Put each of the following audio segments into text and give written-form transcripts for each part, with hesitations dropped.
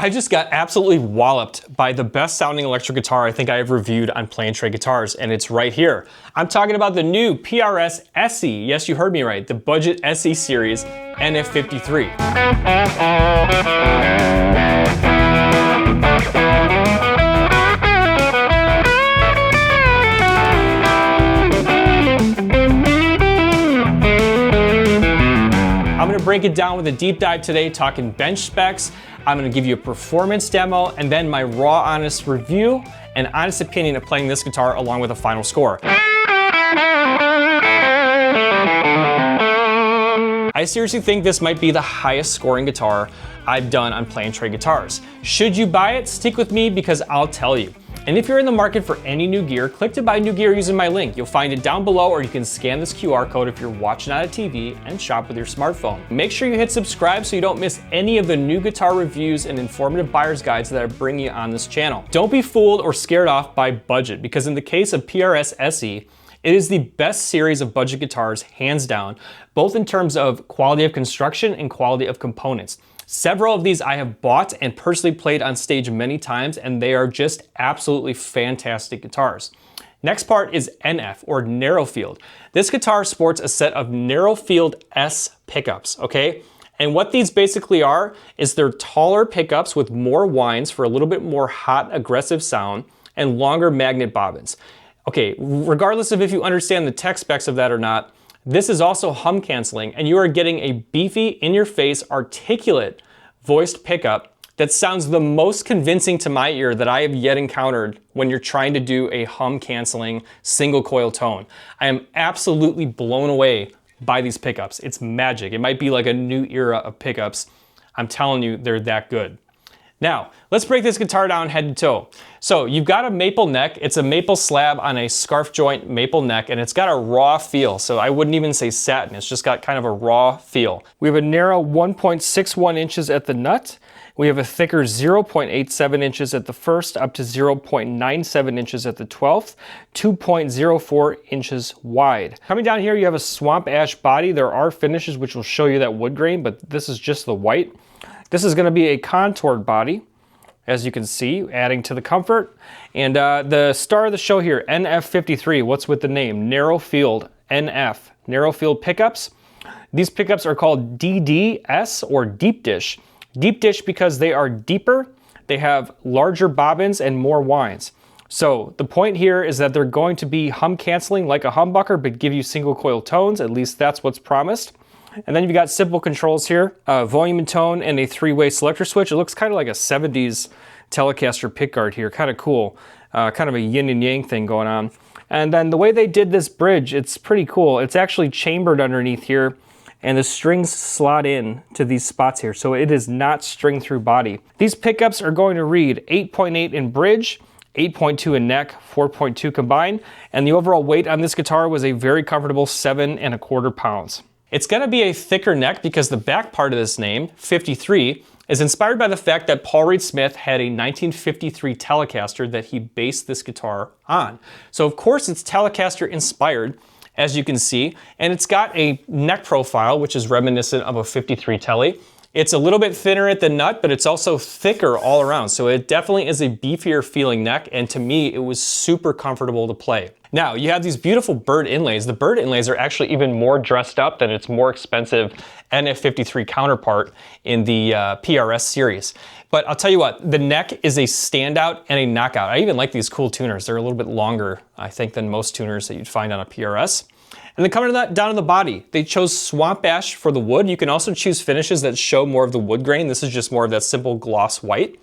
I just got absolutely walloped by the best sounding electric guitar I think I have reviewed on Play and Trade Guitars, and it's right here. I'm talking about the new PRS SE, yes you heard me right, the Budget SE Series NF53. I'm gonna break it down with a deep dive today, talking bench specs. I'm gonna give you a performance demo and then my raw, honest review and honest opinion of playing this guitar along with a final score. I seriously think this might be the highest scoring guitar I've done on Play and Trade Guitars. Should you buy it? Stick with me because I'll tell you. And if you're in the market for any new gear, click to buy new gear using my link. You'll find it down below, or you can scan this QR code if you're watching on a TV and shop with your smartphone. Make sure you hit subscribe so you don't miss any of the new guitar reviews and informative buyer's guides that I bring you on this channel. Don't be fooled or scared off by budget, because in the case of PRS SE, it is the best series of budget guitars, hands down, both in terms of quality of construction and quality of components. Several of these I have bought and personally played on stage many times, and they are just absolutely fantastic guitars. Next part is NF, or Narrowfield. This guitar sports a set of Narrowfield S pickups, okay? And what these basically are is they're taller pickups with more winds for a little bit more hot, aggressive sound, and longer magnet bobbins. Okay, regardless of if you understand the tech specs of that or not, this is also hum canceling, and you are getting a beefy, in-your-face, articulate voiced pickup that sounds the most convincing to my ear that I have yet encountered when you're trying to do a hum canceling single coil tone. I am absolutely blown away by these pickups. It's magic. It might be like a new era of pickups. I'm telling you, they're that good. Now, let's break this guitar down head to toe. So you've got a maple neck. It's a maple slab on a scarf joint maple neck, and it's got a raw feel. So I wouldn't even say satin. It's just got kind of a raw feel. We have a narrow 1.61 inches at the nut. We have a thicker 0.87 inches at the first, up to 0.97 inches at the 12th, 2.04 inches wide. Coming down here, you have a swamp ash body. There are finishes which will show you that wood grain, but this is just the white. This is going to be a contoured body, as you can see, adding to the comfort. And the star of the show here, NF53, what's with the name? Narrowfield NF, Narrowfield pickups. These pickups are called DDS, or deep dish. Deep dish because they are deeper, they have larger bobbins and more winds. So the point here is that they're going to be hum canceling like a humbucker, but give you single coil tones. At least that's what's promised. And then you've got simple controls here, volume and tone, and a three-way selector switch. It looks kind of like a 70s Telecaster pickguard here, kind of cool. Kind of a yin and yang thing going on. And then the way they did this bridge, it's pretty cool. It's actually chambered underneath here, and the strings slot in to these spots here, so it is not string through body. These pickups are going to read 8.8 in bridge, 8.2 in neck, 4.2 combined, and the overall weight on this guitar was a very comfortable 7¼ pounds. It's gonna be a thicker neck because the back part of this name, 53, is inspired by the fact that Paul Reed Smith had a 1953 Telecaster that he based this guitar on. So of course it's Telecaster inspired, as you can see, and it's got a neck profile which is reminiscent of a 53 Tele. It's a little bit thinner at the nut, but it's also thicker all around. So it definitely is a beefier feeling neck, and to me, it was super comfortable to play. Now, you have these beautiful bird inlays. The bird inlays are actually even more dressed up than its more expensive NF53 counterpart in the PRS series. But I'll tell you what, the neck is a standout and a knockout. I even like these cool tuners. They're a little bit longer, I think, than most tuners that you'd find on a PRS. And then coming down to the body, they chose swamp ash for the wood. You can also choose finishes that show more of the wood grain. This is just more of that simple gloss white.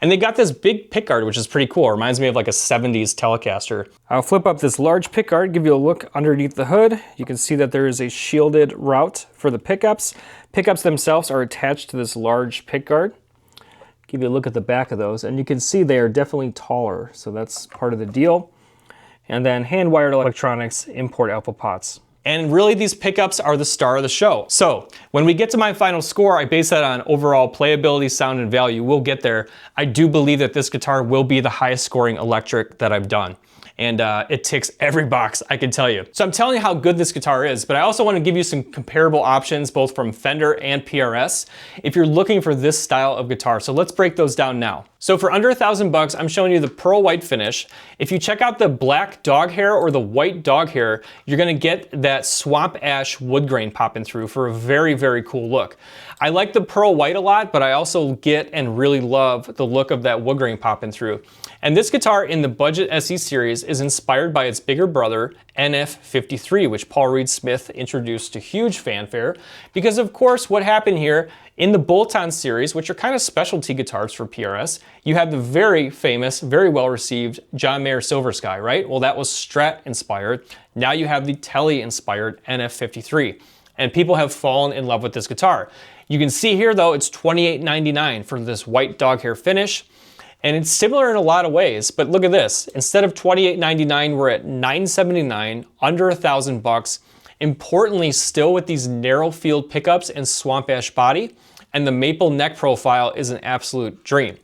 And they got this big pickguard, which is pretty cool. It reminds me of like a 70s Telecaster. I'll flip up this large pickguard, give you a look underneath the hood. You can see that there is a shielded route for the pickups. Pickups themselves are attached to this large pickguard. Give you a look at the back of those, and you can see they are definitely taller, so that's part of the deal. And then hand-wired electronics, import alpha pots. And really, these pickups are the star of the show. So when we get to my final score, I base that on overall playability, sound, and value. We'll get there. I do believe that this guitar will be the highest scoring electric that I've done. And it ticks every box, I can tell you. So I'm telling you how good this guitar is, but I also want to give you some comparable options both from Fender and PRS if you're looking for this style of guitar. So let's break those down now. So for under $1,000, I'm showing you the pearl white finish. If you check out the black dog hair or the white dog hair, you're gonna get that swamp ash wood grain popping through for a very, very cool look. I like the pearl white a lot, but I also get and really love the look of that wood grain popping through. And this guitar in the Budget SE series is inspired by its bigger brother, NF53, which Paul Reed Smith introduced to huge fanfare. Because of course, what happened here, in the bolt-on series, which are kind of specialty guitars for PRS, you have the very famous, very well-received John Mayer Silver Sky, right? Well, that was Strat-inspired. Now you have the Tele-inspired NF53. And people have fallen in love with this guitar. You can see here, though, it's $28.99 for this white dog hair finish. And it's similar in a lot of ways, but look at this. Instead of $28.99, we're at $979, under $1,000. Importantly, still with these Narrowfield pickups and swamp ash body, and the maple neck profile is an absolute dream.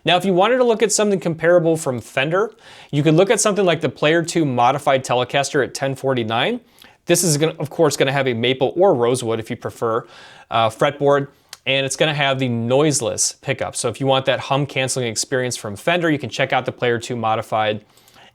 Now, if you wanted to look at something comparable from Fender, you could look at something like the Player 2 modified Telecaster at $1049. This is, of course, going to have a maple or rosewood, if you prefer, fretboard. And it's gonna have the noiseless pickup. So if you want that hum canceling experience from Fender, you can check out the Player 2 modified.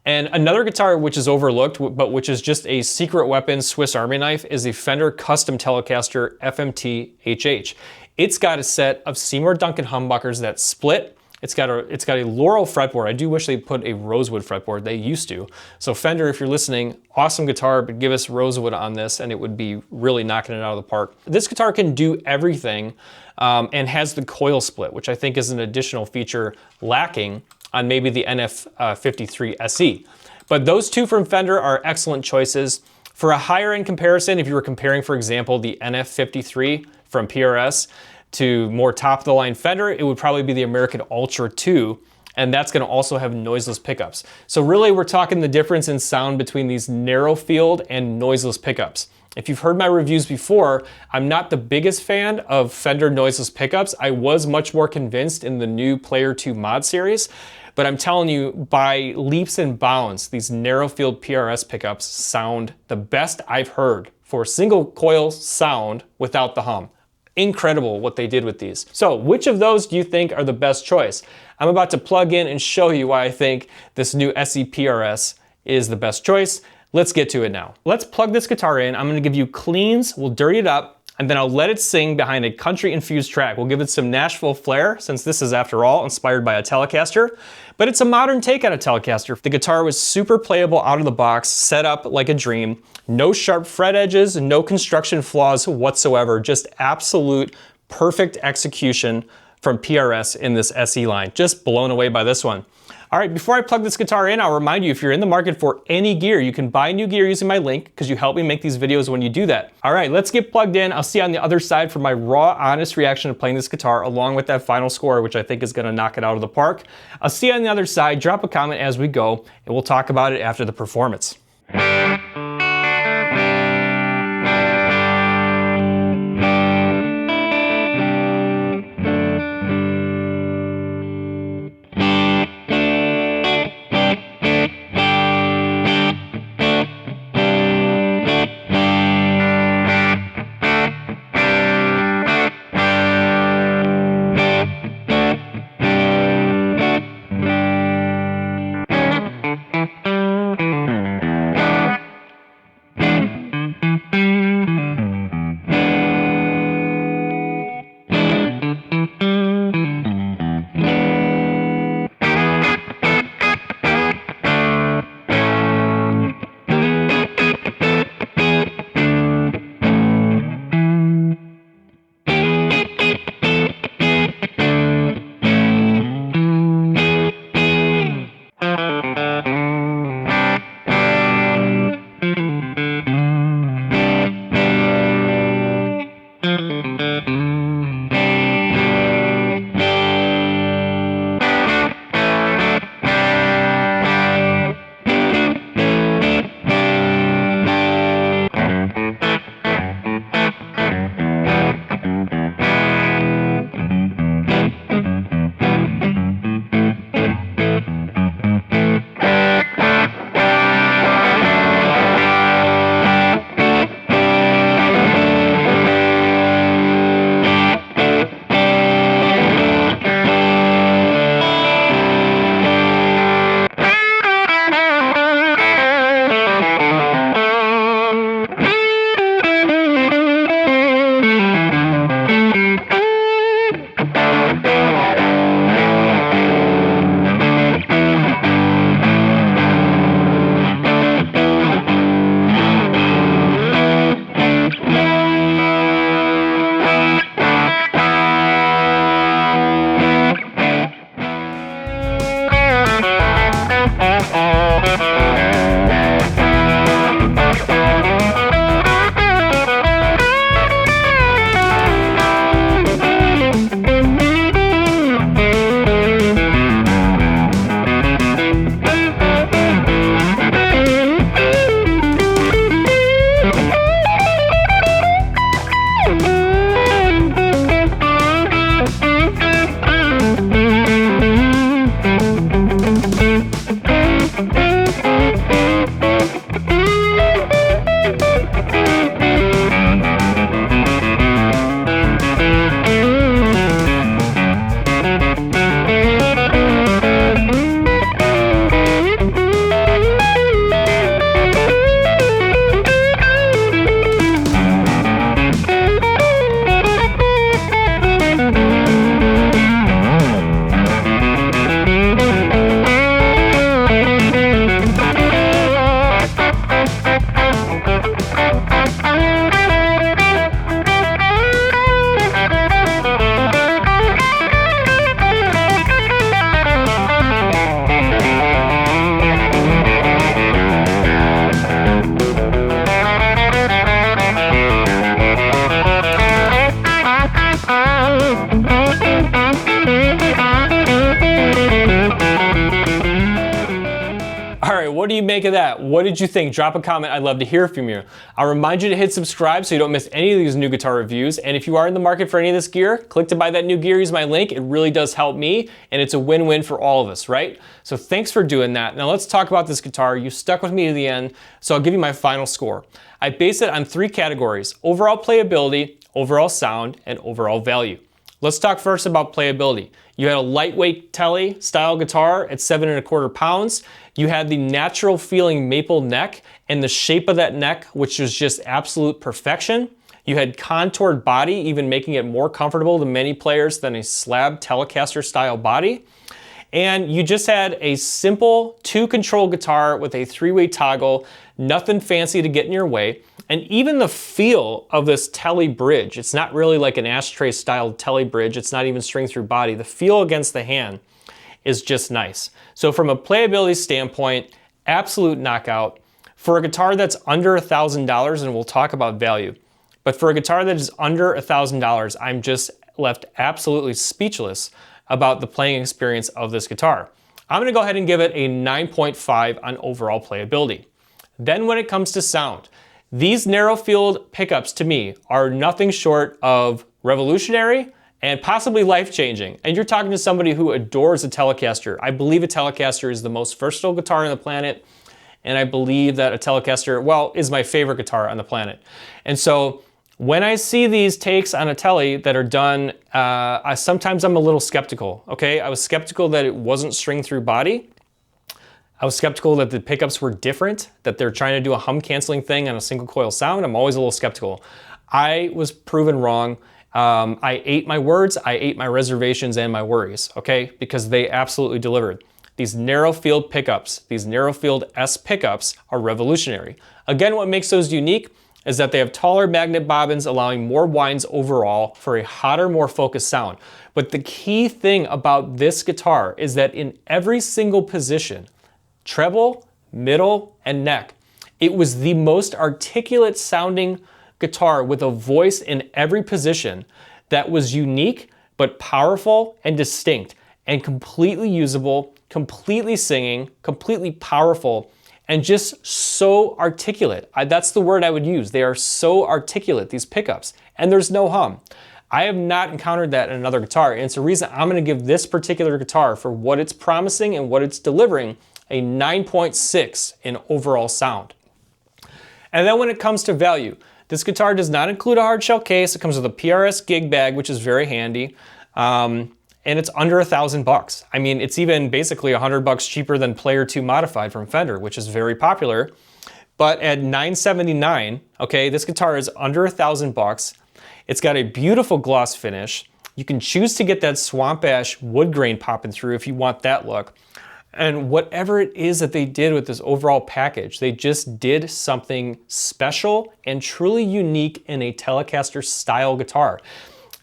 And another guitar which is overlooked, but which is just a secret weapon Swiss Army knife, is the Fender Custom Telecaster FMT HH. It's got a set of Seymour Duncan humbuckers that split. It's got a laurel fretboard. I do wish they put a rosewood fretboard. They used to. So Fender, if you're listening, awesome guitar, but give us rosewood on this and it would be really knocking it out of the park. This guitar can do everything and has the coil split, which I think is an additional feature lacking on maybe the NF53 SE. But those two from Fender are excellent choices. For a higher end comparison, if you were comparing, for example, the NF53 from PRS to more top of the line Fender, it would probably be the American Ultra 2, and that's gonna also have noiseless pickups. So really we're talking the difference in sound between these Narrowfield and noiseless pickups. If you've heard my reviews before, I'm not the biggest fan of Fender noiseless pickups. I was much more convinced in the new Player 2 mod series, but I'm telling you, by leaps and bounds, these Narrowfield PRS pickups sound the best I've heard for single coil sound without the hum. Incredible what they did with these. So which of those do you think are the best choice? I'm about to plug in and show you why I think this new SE PRS is the best choice. Let's get to it now. Let's plug this guitar in. I'm gonna give you cleans, we'll dirty it up, and then I'll let it sing behind a country-infused track. We'll give it some Nashville flair, since this is, after all, inspired by a Telecaster, but it's a modern take on a Telecaster. The guitar was super playable out of the box, set up like a dream, no sharp fret edges, no construction flaws whatsoever, just absolute perfect execution from PRS in this SE line. Just blown away by this one. All right, before I plug this guitar in, I'll remind you, if you're in the market for any gear, you can buy new gear using my link because you help me make these videos when you do that. All right, let's get plugged in. I'll see you on the other side for my raw, honest reaction to playing this guitar along with that final score, which I think is gonna knock it out of the park. I'll see you on the other side. Drop a comment as we go, and we'll talk about it after the performance. What do you make of that? What did you think? Drop a comment. I'd love to hear from you. I'll remind you to hit subscribe so you don't miss any of these new guitar reviews. And if you are in the market for any of this gear, click to buy that new gear, use my link. It really does help me, and it's a win-win for all of us, right? So thanks for doing that. Now let's talk about this guitar. You stuck with me to the end, so I'll give you my final score. I base it on 3 categories: overall playability, overall sound, and overall value. Let's talk first about playability. You had a lightweight tele style guitar at 7¼ pounds. You had the natural feeling maple neck and the shape of that neck, which was just absolute perfection. You had contoured body, even making it more comfortable to many players than a slab Telecaster style body. And you just had a simple 2-control guitar with a 3-way toggle, nothing fancy to get in your way. And even the feel of this tele bridge, it's not really like an ashtray style tele bridge, it's not even string through body. The feel against the hand is just nice. So from a playability standpoint, absolute knockout. For a guitar that's under $1,000, and we'll talk about value, but for a guitar that is under $1,000, I'm just left absolutely speechless about the playing experience of this guitar. I'm gonna go ahead and give it a 9.5 on overall playability. Then when it comes to sound, these Narrowfield pickups to me are nothing short of revolutionary and possibly life-changing. And you're talking to somebody who adores a Telecaster. I believe a Telecaster is the most versatile guitar on the planet, and I believe that a Telecaster, well, is my favorite guitar on the planet. And so when I see these takes on a Tele that are done, sometimes I'm a little skeptical, okay? I was skeptical that it wasn't string through body. I was skeptical that the pickups were different, that they're trying to do a hum canceling thing on a single coil sound. I'm always a little skeptical. I was proven wrong. I ate my words, I ate my reservations and my worries, okay? Because they absolutely delivered. These Narrowfield pickups, these Narrowfield S pickups are revolutionary. Again, what makes those unique is that they have taller magnet bobbins, allowing more winds overall for a hotter, more focused sound. But the key thing about this guitar is that in every single position, treble, middle, and neck, it was the most articulate sounding guitar with a voice in every position that was unique, but powerful and distinct, and completely usable, completely singing, completely powerful, and just so articulate. That's the word I would use. They are so articulate, these pickups, and there's no hum. I have not encountered that in another guitar, and it's a reason I'm gonna give this particular guitar, for what it's promising and what it's delivering, a 9.6 in overall sound. And then when it comes to value, this guitar does not include a hard shell case. It comes with a PRS gig bag, which is very handy. And it's under $1,000. I mean, it's even basically $100 cheaper than Player 2 Modified from Fender, which is very popular. But at $979, okay, this guitar is under $1,000. It's got a beautiful gloss finish. You can choose to get that swamp ash wood grain popping through if you want that look. And whatever it is that they did with this overall package, they just did something special and truly unique in a Telecaster style guitar.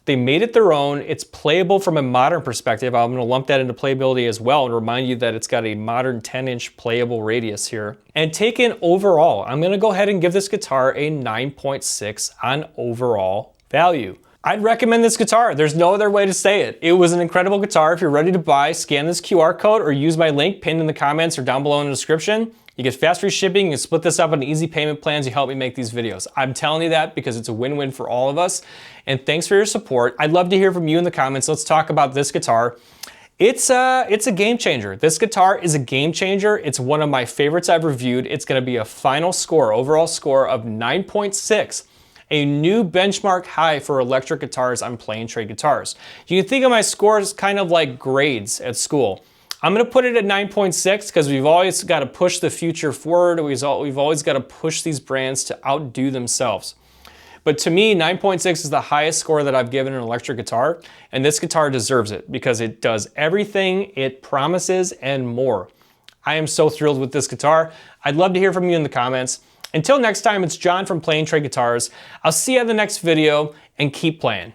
They made it their own. It's playable from a modern perspective. I'm gonna lump that into playability as well and remind you that it's got a modern 10-inch playable radius here. And taken overall, I'm gonna go ahead and give this guitar a 9.6 on overall value. I'd recommend this guitar. There's no other way to say it. It was an incredible guitar. If you're ready to buy, scan this QR code or use my link pinned in the comments or down below in the description. You get fast free shipping, you can split this up into easy payment plans, you help me make these videos. I'm telling you that because it's a win-win for all of us. And thanks for your support. I'd love to hear from you in the comments. Let's talk about this guitar. It's a game changer. This guitar is a game changer. It's one of my favorites I've reviewed. It's gonna be a final score, overall score of 9.6. A new benchmark high for electric guitars on plain trade guitars. You can think of my scores kind of like grades at school. I'm gonna put it at 9.6 because we've always got to push the future forward. We've always got to push these brands to outdo themselves. But to me, 9.6 is the highest score that I've given an electric guitar, and this guitar deserves it because it does everything it promises and more. I am so thrilled with this guitar. I'd love to hear from you in the comments. Until next time, it's John from Plain Trade Guitars. I'll see you in the next video, and keep playing.